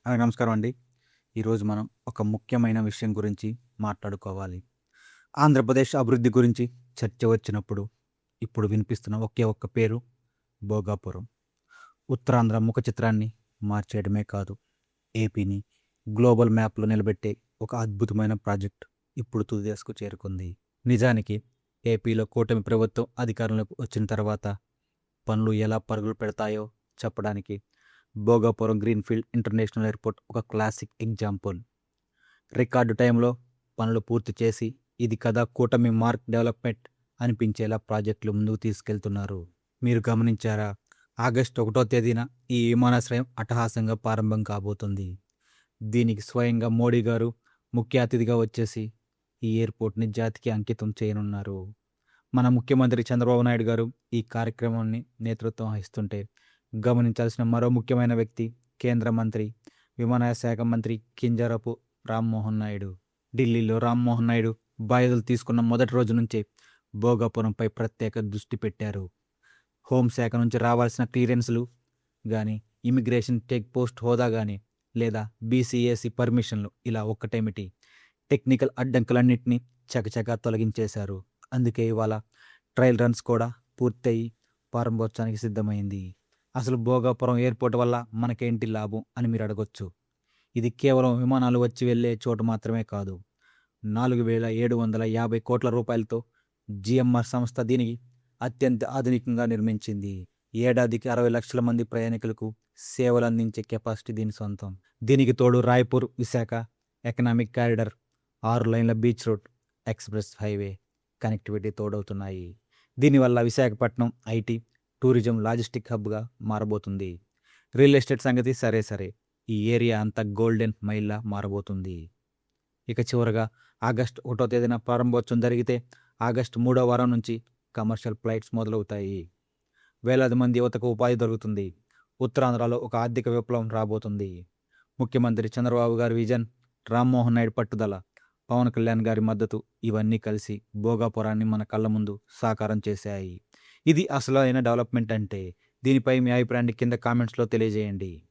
నమస్కారం అండి. ఈరోజు మనం ఒక ముఖ్యమైన విషయం గురించి మాట్లాడుకోవాలి. ఆంధ్రప్రదేశ్ అభివృద్ధి గురించి చర్చ వచ్చినప్పుడు ఇప్పుడు వినిపిస్తున్న ఒకే ఒక్క పేరు భోగాపురం. ఉత్తరాంధ్ర ముఖ చిత్రాన్ని మార్చేయడమే కాదు, ఏపీని గ్లోబల్ మ్యాప్‌లో నిలబెట్టే ఒక అద్భుతమైన ప్రాజెక్ట్ ఇప్పుడు తుది దశకు చేరుకుంది. నిజానికి ఏపీలో కూటమి ప్రభుత్వం అధికారంలోకి వచ్చిన తర్వాత పనులు ఎలా పరుగులు పెడతాయో చెప్పడానికి భోగాపురం గ్రీన్‌ఫీల్డ్ ఇంటర్నేషనల్ ఎయిర్‌పోర్ట్ ఒక క్లాసిక్ ఎగ్జాంపుల్. రికార్డు టైంలో పనులు పూర్తి చేసి ఇది కదా కూటమి మార్క్ డెవలప్‌మెంట్ అనిపించేలా ప్రాజెక్టులు ముందుకు తీసుకెళ్తున్నారు. మీరు గమనించారా? ఆగస్టు 1వ తేదీన ఈ విమానాశ్రయం అట్టహాసంగా ప్రారంభం కాబోతుంది. దీనికి స్వయంగా మోడీ గారు ముఖ్య అతిథిగా వచ్చేసి ఈ ఎయిర్‌పోర్ట్‌ని జాతికి అంకితం చేయనున్నారు. మన ముఖ్యమంత్రి చంద్రబాబు నాయుడు గారు ఈ కార్యక్రమాన్ని నేతృత్వం వహిస్తుంటే, గమనించాల్సిన మరో ముఖ్యమైన వ్యక్తి కేంద్ర మంత్రి, విమానయాన శాఖ మంత్రి కింజరాపు రామ్మోహన్ నాయుడు. ఢిల్లీలో రామ్మోహన్ నాయుడు బాధ్యతలు తీసుకున్న మొదటి రోజు నుంచే భోగాపురంపై ప్రత్యేక దృష్టి పెట్టారు. హోంశాఖ నుంచి రావాల్సిన క్లియరెన్స్‌లు గానీ, ఇమిగ్రేషన్ చెక్ పోస్ట్ హోదా గానీ, లేదా బీసీఏసీ పర్మిషన్లు ఇలా ఒక్కటేమిటి, టెక్నికల్ అడ్డంకులన్నిటినీ చకచకా తొలగించేశారు. అందుకే ఇవాళ ట్రయల్ రన్స్ కూడా పూర్తయి ప్రారంభోత్సవానికి సిద్ధమైంది. అసలు భోగాపురం ఎయిర్‌పోర్ట్ వల్ల మనకేంటి లాభం అని మీరు అడగొచ్చు. ఇది కేవలం విమానాలు వచ్చి వెళ్ళే చోటు మాత్రమే కాదు. 4,750 కోట్ల రూపాయలతో జీఎంఆర్ సంస్థ దీనికి అత్యంత ఆధునికంగా నిర్మించింది. ఏడాదికి 60 లక్షల మంది ప్రయాణికులకు సేవలు అందించే కెపాసిటీ దీని సొంతం. దీనికి తోడు రాయ్పూర్ విశాఖ ఎకనామిక్ కారిడార్, 6 లైన్ల beach road, express highway connectivity తోడవుతున్నాయి. దీనివల్ల విశాఖపట్నం ఐటీ, టూరిజం, లాజిస్టిక్ హబ్‌గా మారబోతుంది. రియల్ ఎస్టేట్ సంగతి సరే, ఈ ఏరియా అంతా గోల్డెన్ మైల్‌లా మారబోతుంది. ఇక చివరగా ఆగస్టు 1వ తేదీన ప్రారంభోత్సవం జరిగితే ఆగస్టు 3వ వారం నుంచి కమర్షియల్ ఫ్లైట్స్ మొదలవుతాయి. వేలాది మంది యువతకు ఉపాధి దొరుకుతుంది. ఉత్తరాంధ్రలో ఒక ఆర్థిక విప్లవం రాబోతుంది. ముఖ్యమంత్రి చంద్రబాబు గారి విజన్, రామ్మోహన్ నాయుడు పట్టుదల, పవన్ కళ్యాణ్ గారి మద్దతు ఇవన్నీ కలిసి భోగాపురాన్ని మన కళ్ళ ముందు సాకారం చేశాయి. ఇది అసలైన డెవలప్మెంట్ అంటే. దీనిపై మీ అభిప్రాయాన్ని కింద కామెంట్స్‌లో తెలియజేయండి.